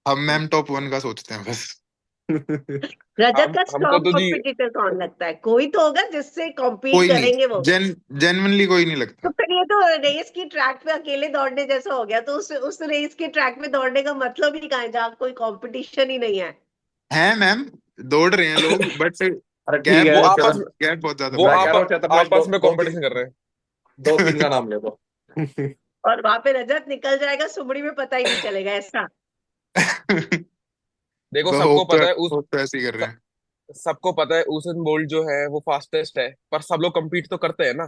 S2: हम मैम टॉप 1 का सोचते हैं बस।
S1: रजत का
S4: हमको
S1: स्ट्रॉन्ग
S4: तो जी,
S1: कॉम्पिटिटर कौन लगता है? कोई तो होगा जिससे कॉम्पीट
S2: कोई नहीं,
S1: करेंगे वो।
S2: जेन्युइनली कोई नहीं
S1: तो
S2: लगता।
S1: फिर ये तो रेस की ट्रैक पे अकेले दौड़ने जैसा हो गया। तो उस रेस की ट्रैक में दौड़ने का मतलब ही कहाँ है जहाँ कोई कंपटीशन ही नहीं है?
S2: है मैम, दौड़ रहे हैं लोग, बट
S3: अरे ठीक
S2: गैप
S3: है
S4: वो
S3: तो
S2: बहुत
S4: आपस
S3: चेतन।
S4: में
S2: गैप बहुत ज्यादा
S4: वो
S2: बड़ा
S3: मैं कह
S2: गया।
S3: रहा हूँ चेतन भाई, दो
S4: आपस में
S3: दो तीन,
S4: कंपटीशन कर रहे हैं।
S3: दो तीन का नाम ले दो।
S1: और वहां पे रजत निकल जाएगा सुमड़ी में, पता ही नहीं चलेगा ऐसा।
S4: देखो
S2: वो
S4: सबको पता है
S2: होप तो ऐसे ही कर रहे हैं।
S4: सबको पता है उसेन बोल्ट जो है वो फास्टेस्ट है, पर सब लोग compete तो करते हैं ना।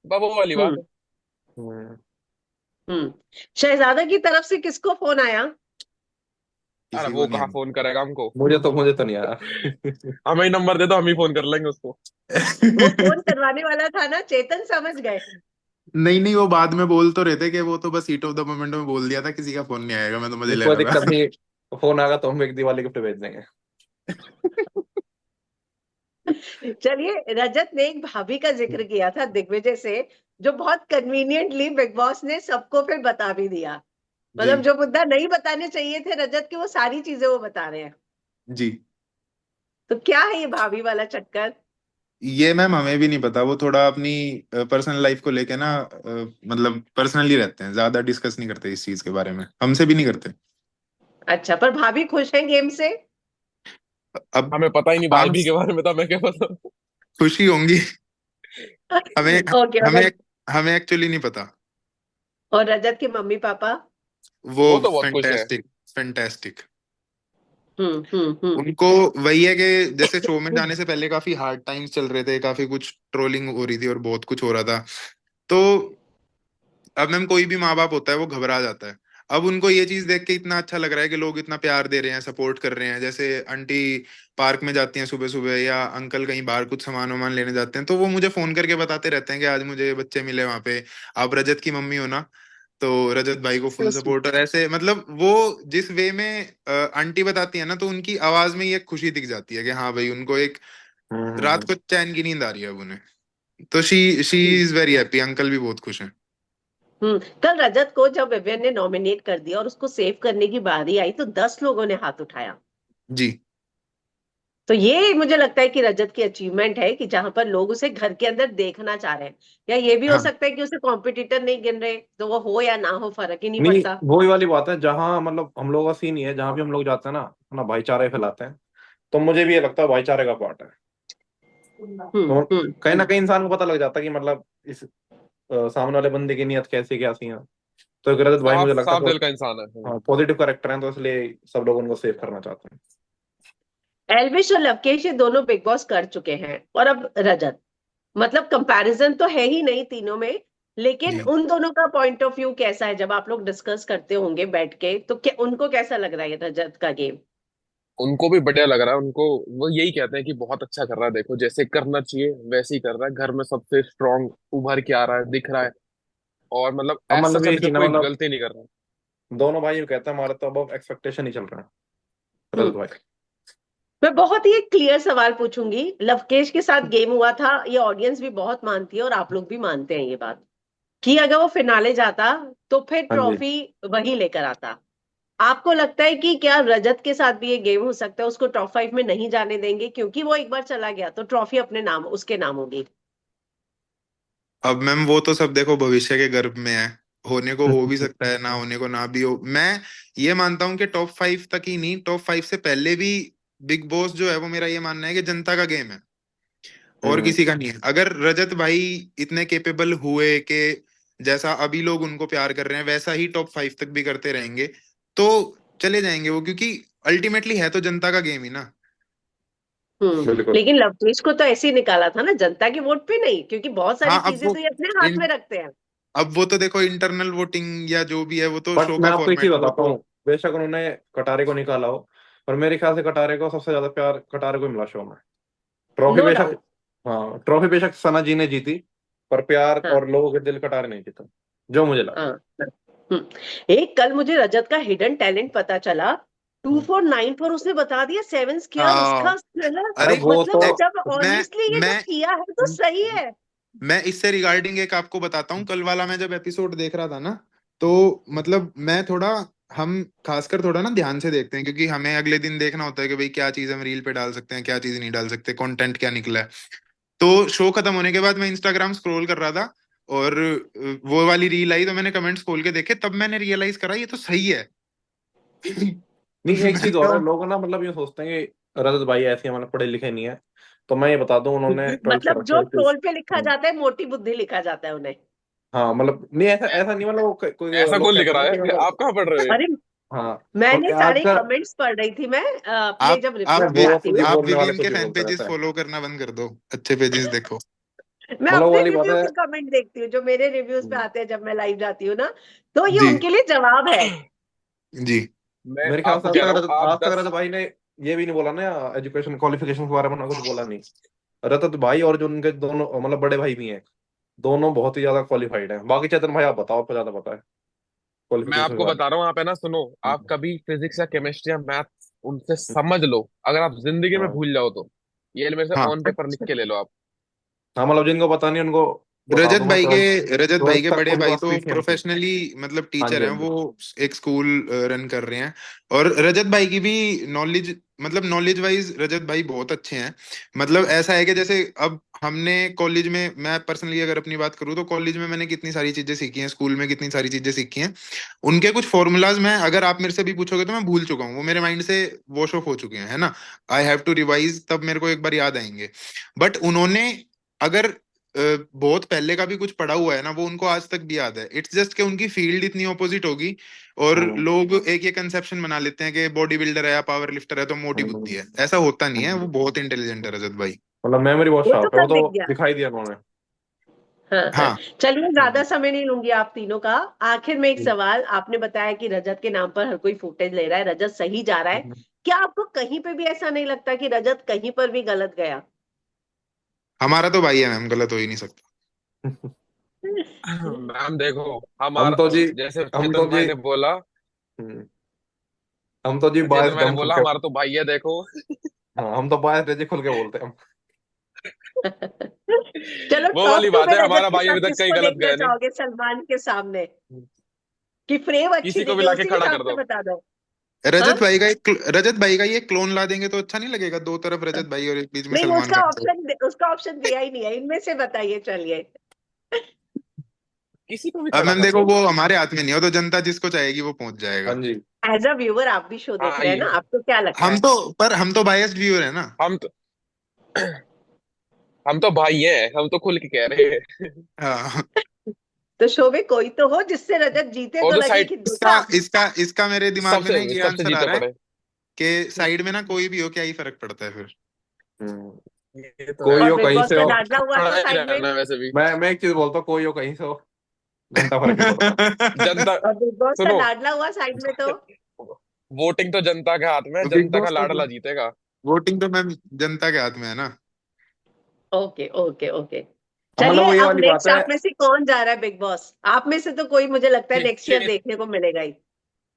S4: बस वो वाली बात
S1: हम्म।
S4: है।
S3: हम्म।
S1: हम्म। शहजादा की तरफ से किसको फोन आया?
S4: अरे
S2: किसी को
S4: वो
S2: नहीं
S4: कहाँ फोन करेगा हमको।
S3: मुझे तो नहीं आया।
S4: हमें ही नंबर दे दो, हम ही फोन कर लेंगे उसको।
S1: वो
S2: आया।
S1: फोन करवाने वाला था ना, चेतन समझ गए।
S2: नहीं नहीं, वो बाद में बोल तो रहे थे कि वो तो बस हीट ऑफ द मोमेंट में बोल दिया था, किसी का फोन नहीं आएगा, मैं तो मजे ले
S3: कोई
S2: रहा
S3: दिक्कत
S2: था।
S3: नहीं, फोन आएगा तो हम एक दिवाली गिफ्ट भेज देंगे।
S1: चलिए, रजत ने एक भाभी का जिक्र किया था दिग्विजय से, जो बहुत कन्वीनियंटली बिग बॉस ने सबको फिर बता भी दिया।
S2: जी
S1: मतलब जो मुद्दा नहीं बताने चाहिए थे रजत के, वो सारी चीजें वो बता रहे हैं।
S2: जी।
S1: तो क्या है ये भाभी वाला चक्कर?
S2: ये मैम हमें भी नहीं पता, वो थोड़ा अपनी पर्सनल लाइफ को लेके ना मतलब पर्सनली रहते हैं, ज्यादा डिस्कस नहीं करते इस चीज के बारे में, हमसे भी नहीं करते।
S1: अच्छा, पर भाभी खुश हैं गेम से?
S2: अब
S4: हमें पता ही नहीं
S2: हम
S4: भाभी के बारे में, तो मैं क्या पता।
S2: खुशी होंगी। हमें
S1: ओके।
S2: हमें हमें एक्चुअली नहीं पता।
S1: और रजत के मम्मी पापा?
S2: वो
S4: वो तो बहुत खुश है।
S2: Fantastic, fantastic.
S1: हम्म।
S2: उनको वही है कि जैसे शो में जाने से पहले काफी हार्ड टाइम्स चल रहे थे, काफी कुछ ट्रोलिंग हो रही थी और बहुत कुछ हो रहा था। तो अब मैम कोई भी माँ बाप होता है वो घबरा जाता है। अब उनको ये चीज देख के इतना अच्छा लग रहा है कि लोग इतना प्यार दे रहे हैं, सपोर्ट कर रहे हैं। जैसे आंटी पार्क में जाती हैं सुबह सुबह, या अंकल कहीं बाहर कुछ सामान वामान लेने जाते हैं, तो वो मुझे फोन करके बताते रहते हैं कि आज मुझे बच्चे मिले वहां पे, आप रजत की मम्मी हो ना, तो रजत भाई को फुल सपोर्ट। और ऐसे मतलब वो जिस वे में आंटी बताती है ना, तो उनकी आवाज में ये खुशी दिख जाती है कि हाँ भाई उनको एक रात को चैन की नींद आ रही है अब उन्हें। तो she is very happy, uncle भी बहुत खुश हैं।
S1: कल रजत को जब विवियन ने नॉमिनेट कर दिया और उसको सेव करने की बारी आई तो 10 लोगों ने हाथ उठाया।
S2: जी
S1: तो ये मुझे लगता है कि रजत की अचीवमेंट है कि जहां पर लोग उसे घर के अंदर देखना चाह रहे हैं। या ये भी हो
S2: हाँ।
S1: सकता है कि उसे कॉम्पिटिटर नहीं गिन रहे, तो वो हो या ना हो फर्क ही नहीं
S3: नहीं,
S1: पड़ता।
S3: वही वाली बात है, जहाँ मतलब हम लोगों का सीन ही है, जहाँ भी हम लोग जाते हैं ना अपना भाईचारा ही फैलाते हैं। तो मुझे भी ये लगता है भाईचारे का पार्ट है। तो कहीं ना
S1: हम्म।
S3: कहीं इंसान को पता लग जाता है कि मतलब इस सामने वाले बंदे की नीयत कैसी क्या सी है। तो एक रजत भाई
S4: साफ
S3: मुझे लगता
S4: साफ
S3: है
S4: दिल का इंसान है।
S3: हाँ पॉजिटिव करेक्टर हैं, तो इसलिए सब लोग उनको सेव करना चाहते हैं।
S1: एल्विश और लवकेश ये दोनों बिग बॉस कर चुके हैं, और अब रजत। मतलब कंपैरिजन तो है ही नहीं तीनों में। लेकिन
S2: जी।
S1: उन दोनों का पॉइंट ऑफ व्यू कैसा है जब आप लोग डिस्कस करते होंगे बैठ के, तो क्या उनको कैसा लग रहा है रजत का गेम?
S4: उनको भी बढ़िया लग रहा है उनको। वो यही कहते हैं कि बहुत अच्छा कर रहा है, देखो जैसे करना चाहिए वैसे ही कर रहा है, घर में सबसे स्ट्रांग उभर के आ रहा है, दिख रहा है। और मतलब
S3: अब
S4: ऐसा
S3: मतलब ये
S4: अभी तक
S3: सीन है,
S4: कोई
S3: मतलब
S4: गलती नहीं कर रहा।
S3: दोनों भाई कहते हैं हमारे तो अब एक्सपेक्टेशन ही चल रहा है रजत
S1: हम्म।
S3: भाई।
S1: मैं बहुत ही क्लियर सवाल पूछूंगी। लवकेश के साथ गेम हुआ था, ये ऑडियंस भी बहुत मानती है और आप लोग भी मानते हैं ये बात, कि अगर वो फिनाले जाता तो फिर
S3: हाँ जी।
S1: ट्रॉफी वही लेकर आता। आपको लगता है कि क्या रजत के साथ भी ये गेम हो सकता है, उसको टॉप 5 में नहीं जाने देंगे क्योंकि वो एक बार चला गया तो ट्रॉफी अपने नाम उसके नाम होगी?
S2: अब मैम वो तो सब देखो भविष्य के गर्भ में है, होने को हो भी सकता है, ना होने को ना भी हो। मैं ये मानता हूँ कि टॉप 5 तक ही नहीं, टॉप 5 से पहले भी बिग बॉस जो है वो, मेरा ये मानना है कि जनता का गेम है और
S3: हम्म।
S2: किसी का नहीं है। अगर रजत भाई इतने केपेबल हुए कि जैसा अभी लोग उनको प्यार कर रहे हैं वैसा ही टॉप 5 तक भी करते रहेंगे, तो चले जाएंगे वो, क्योंकि अल्टीमेटली है तो जनता का गेम ही ना।
S3: बिल्कुल।
S1: लेकिन लवकेश को तो ऐसे ही निकाला था ना, जनता के वोट पे नहीं, क्योंकि बहुत सारी
S2: हाँ अब
S1: चीजें
S2: वो
S1: तो ये अपने हाथ
S2: इन
S1: में रखते हैं।
S2: अब वो तो देखो इंटरनल वोटिंग या जो भी है, वो तो
S3: बट
S2: शो
S3: मैं
S2: का
S3: आपको एक चीज
S2: फॉर्मेट है वो
S3: बताता
S2: तो।
S3: हूँ, बेशक उन्होंने कटारे को निकाला हो, पर मेरे ख्याल से कटारे को सबसे ज्यादा प्यार कटारे को ही मिला शो में। ट्रॉफी
S1: नो
S3: बेशक,
S1: डाउट।
S3: हाँ ट्रॉफी बेशक सना जी ने जीती, पर प्यार
S1: हाँ
S3: और लोगों के दिल कटारे नहीं जीता, जो मुझे लगा।
S1: हाँ। हम्म। एक कल मुझे रजत का हिडन टैलेंट पता चला। 2494 उसने बता दिया, 7 स्क्वायर
S2: हाँ
S1: उसका thriller।
S3: अरे
S2: अरे
S3: वो
S1: मतलब
S3: तो
S1: वो जब
S2: मैं
S1: ऑनेस्टली ये जब
S2: मैं
S1: किया है तो सही है।
S2: मैं इससे रिगार्डिंग एक आपको बताता हूँ, कल वाला मैं जब एपिसोड देख रहा था ना, तो मतलब मैं थोड़ा, हम खासकर थोड़ा ना ध्यान से देखते हैं, क्योंकि हमें अगले दिन देखना होता है कि भाई क्या चीज हम रील पे डाल सकते हैं, क्या चीज नहीं डाल सकते, कंटेंट क्या निकला है। तो शो खत्म होने के बाद मैं इंस्टाग्राम स्क्रॉल कर रहा था, और वो वाली रील आई तो मैंने कमेंट्स खोल के देखे, तब मैंने रियलाइज करा ये तो सही है।
S3: नहीं, एक
S2: मैं
S3: चीज और
S2: तो
S3: है, लोग ना मतलब ये सोचते हैं कि रजत भाई ऐसे मतलब पढ़े लिखे नहीं है। तो मैं ये बता दूं, उन्होंने 12th कर
S1: मतलब
S3: रखा
S1: जो
S3: है
S1: ट्रोल पे लिखा
S3: हम्म।
S1: जाता है मोटी बुद्धि लिखा जाता है उन्हें।
S3: हाँ मतलब नहीं, ऐसा ऐसा नहीं, मतलब वो कोई
S4: ऐसा
S3: लोग
S4: कौन लिख
S3: कहते हैं
S4: रहा
S3: ना
S4: है?
S3: कि मतलब
S4: आप कहाँ पढ़ रहे हो?
S1: अरे,
S3: हाँ। और
S1: मैंने सारे
S3: आजकल
S1: कमेंट्स पढ़ रही थी मैं, अपने जब
S3: मैं
S1: रिव्यूज पे
S3: वो
S1: आती
S3: तो ये
S1: हूँ।
S2: आप
S3: बोलने वाले
S2: विवियन के
S3: कुछ भी
S2: फैन
S3: बोलते
S2: पेजेस
S3: रहता है।
S2: फॉलो करना बंद कर दो, अच्छे पेजेस देखो।
S1: मैं
S3: मतलब
S1: अपने
S3: वाली बात
S1: रिव्यू
S3: है।
S1: के कमेंट देखती हूँ जो मेरे रिव्यूज पे आते हैं जब मैं लाइव जाती हूँ ना, तो ये
S2: जी
S1: उनके लिए जवाब है।
S2: जी।
S4: मैं
S3: मेरे ख्याल से
S4: आपको कह रहा हूँ, आप
S3: आज तक
S4: 10।
S3: रजत भाई ने ये भी नहीं बोला ना, एजुकेशन क्वालिफिकेशन के बारे में ना कुछ बोला नहीं। रजत भाई और जो उनके दोनों मतलब बड़े भाई भी हैं, दोनों बहुत ही ज्यादा क्वालिफाइड हैं। बाकी चेतन भाई आप बताओ, आपको ज्यादा पता है
S4: मैं
S3: क्वालिफिकेशन के
S4: आपको
S3: बारे
S4: बता रहा हूँ, आप है ना सुनो। आप
S3: में।
S4: कभी फिजिक्स या केमिस्ट्री या मैथ उनसे समझ लो, अगर आप जिंदगी में
S3: हाँ
S4: भूल जाओ तो ये मेरे से
S2: हाँ
S4: ऑन पेपर लिख के ले लो आप।
S3: हाँ, मतलब जिनको पता नहीं उनको बता
S2: रजत
S3: दूं मैं
S2: भाई
S3: ट्वेल्थ
S2: के रजत भाई
S3: ट्वेल्थ
S2: के
S3: तक
S2: बड़े
S3: उनके
S2: भाई
S3: पास
S2: तो
S3: पीसीएम थी।
S2: प्रोफेशनली मतलब
S3: हाँ
S2: टीचर
S3: जी,
S2: हैं,
S3: हाँ
S2: वो
S3: जी।
S2: एक स्कूल रन कर रहे हैं। और रजत भाई की भी नॉलेज, मतलब नॉलेज वाइज रजत भाई बहुत अच्छे हैं। मतलब ऐसा है कि जैसे अब हमने कॉलेज में, मैं पर्सनली अगर अपनी बात करूँ तो कॉलेज में मैंने कितनी सारी चीजें सीखी हैं, स्कूल में कितनी सारी चीजें सीखी हैं। उनके कुछ फॉर्मूलाज मैं, अगर आप मेरे से भी पूछोगे तो मैं भूल चुका हूँ, वो मेरे माइंड से वॉश ऑफ हो चुके हैं, है ना। आई हैव टू रिवाइज, तब मेरे को एक बार याद आएंगे। बट उन्होंने अगर बहुत पहले का भी कुछ पढ़ा हुआ है ना, वो उनको आज तक भी याद है। इट्स जस्ट कि उनकी फील्ड इतनी ऑपोजिट होगी, और
S3: हम्म,
S2: लोग एक ये कंसेप्शन बना लेते हैं कि बॉडी बिल्डर है या पावर लिफ्टर है तो मोटी बुद्धि
S3: हम्म,
S2: है। ऐसा होता नहीं है, वो
S3: हम्म।
S2: बहुत इंटेलिजेंट है रजत भाई।
S3: मतलब मेमोरी बहुत
S1: वो तो
S3: शार्प है, वो
S1: कर
S3: तो
S1: देंगे।
S3: दिखाई दिया उन्होंने।
S1: हाँ हाँ।
S2: हाँ।
S1: चलिए, ज्यादा
S3: हम्म,
S1: समय नहीं लूंगी आप तीनों का। आखिर में एक
S3: हम्म,
S1: सवाल, आपने बताया कि रजत के नाम पर हर कोई फुटेज ले रहा है, रजत सही जा रहा है।
S3: हम्म।
S1: क्या आपको कहीं पे भी ऐसा नहीं लगता कि रजत कहीं पर भी गलत गया?
S2: हमारा तो भाई है मैम, गलत हो ही नहीं सकता।
S4: मैम देखो,
S3: हम
S4: हमारा
S3: तो जी
S4: जैसे
S3: हम तो
S4: चेतन भाई
S3: जी
S4: ने बोला,
S3: हम्म, हम तो जी
S4: चेतन
S3: बायस
S4: भाई ने
S3: हम खुल
S4: बोला
S3: के।
S4: हमारा तो भाई है देखो।
S3: हाँ, हम तो बायस जी खुल के बोलते हैं हम।
S1: चलो,
S4: वो वाली
S1: टॉप टू
S4: बात
S1: में
S4: है,
S1: रजत
S4: हमारा
S1: के
S4: भाई
S1: साथ
S4: अभी तक कहीं
S1: किसको
S4: गलत
S1: देखना
S4: गया नहीं।
S1: चाहोगे सलमान के सामने? कि फ्रेम अच्छी
S4: किसी को
S1: नहीं
S4: भी
S1: थी,
S4: लाके
S1: उसी के
S4: खड़ा
S1: नाम
S4: कर
S1: से
S4: दो।
S1: बता दो। हाँ।
S2: रजत भाई का ये क्लोन ला देंगे तो अच्छा नहीं लगेगा? दो तरफ रजत भाई और एक बीच में
S1: नहीं,
S2: सलमान
S1: उसका
S2: खान को।
S1: ऑप्शन, उसका ऑप्शन दिया ही नहीं है, इनमें से बताइए चलिए।
S4: किसी को भी
S2: अब
S4: खड़ा
S2: मैम
S4: कर
S2: देखो,
S4: दो।
S2: वो हमारे हाथ में नहीं हो, तो जनता जिसको चाहेगी वो पहुंच
S3: हाँ
S2: जाएगा।
S3: जी।
S1: एज अ व्यूअर आप भी शो देख
S4: हाँ
S1: रहे हैं ना,
S4: ये,
S1: आपको क्या लगता है?
S2: हम तो बायस्ड व्यूअर है ना।
S4: हम तो हम तो भाई हैं, हम तो खुल के कह रहे हैं।
S2: हाँ।
S1: तो शो में कोई तो हो जिससे रजत जीते
S4: वो
S1: तो
S4: तो
S1: लगे
S4: साइड,
S1: कि
S2: इसका
S1: देखा।
S2: इसका मेरे दिमाग में ना एक
S4: सबसे
S2: ये
S4: सबसे
S2: आंसर आ
S4: जीते
S2: रहा है
S4: पड़े।
S2: कि साइड में ना कोई भी हो, क्या ही फर्क पड़ता है फिर।
S3: हम्म,
S4: ये तो है।
S3: कोई
S1: और
S3: हो
S1: बिग
S3: कहीं
S1: बॉस
S3: से
S1: का
S3: हो।
S1: दाखिला हुआ
S4: खड़ा
S1: तो
S4: ही
S1: साइड में।
S4: रहना है वैसे भी।
S3: मैं एक चीज बोलता हूँ, कोई हो कहीं से हो, घंटा फर्क नहीं पड़ता।
S4: जनता,
S1: और बिग बॉस का
S4: सुनो,
S1: लाडला हुआ साइड में तो।
S4: वोटिंग तो जनता के हाथ में है,
S2: बिग
S4: जनता का
S2: बॉस का
S4: लाडला जीतेगा।
S2: वोटिंग तो मैम जनता के हाथ में है ना।
S1: Okay okay okay.
S3: अब मतलब
S1: चलिए,
S3: वो ये
S1: अब
S3: वाली बात
S1: नेक्स्ट
S3: है।
S1: आप में से कौन जा रहा है बिग बॉस? आप में से तो कोई, मुझे लगता है
S4: चे,
S1: नेक्स्ट ईयर
S4: चे,
S1: देखने को मिलेगा ही।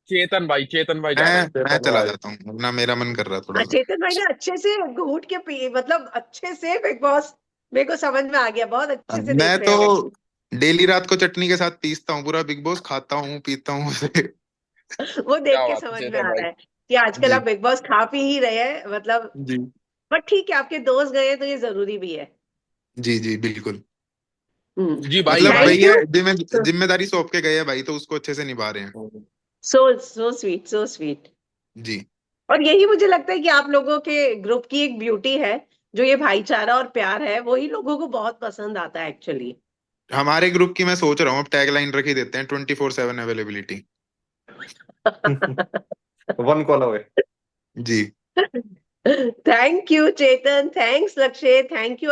S4: चेतन भाई जा रहे हैं।
S2: मैं
S3: चेतन
S2: चला
S3: भाई।
S2: जाता हूँ, वरना मेरा मन कर रहा है थोड़ा सा।
S1: चेतन भाई ने अच्छे से घूट के पी, मतलब अच्छे से बिग बॉस, मेरे को समझ में आ गया, बहुत अच्छे से
S2: मैं
S1: देख रहे
S2: तो
S1: हैं वो।
S2: डेली रात को चटनी के साथ पीसता हूँ पूरा बिग बॉस, खाता हूँ पीता हूँ उसे।
S1: वो देख
S4: क्या
S1: के
S4: बात है
S1: समझ में
S4: चेतन
S1: आ
S4: भाई।
S1: रहा है कि आजकल आप
S2: जी।
S1: बिग बॉस खा पी ही रहे हैं, मतलब।
S2: जी।
S1: बट ठीक है, आपके दोस्त गए हैं तो ये जरूरी भी है।
S2: जी जी बिल्कुल।
S1: हम्म।
S4: जी भाई
S2: मतलब
S4: भाई।
S1: थैंक
S2: भैया
S1: यू।
S2: जिम्मेदारी सौंप के गए हैं भाई, तो उसको अच्छे से निभा रहे हैं।
S1: सो सो स्वीट, सो स्वीट।
S2: जी।
S1: और यही मुझे लगता है कि आप लोगों के ग्रुप की एक ब्यूटी है, जो ये भाईचारा और प्यार है, वही लोगों को बहुत पसंद आता है एक्चुअली।
S2: हमारे ग्रुप की मैं सोच रहा हूँ अब टैगलाइन रख ही देते हैं, 24/7 अवेलेबिलिटी।
S3: One call away.
S2: जी।
S1: Thank you Chetan, thanks Lakshya, thank you.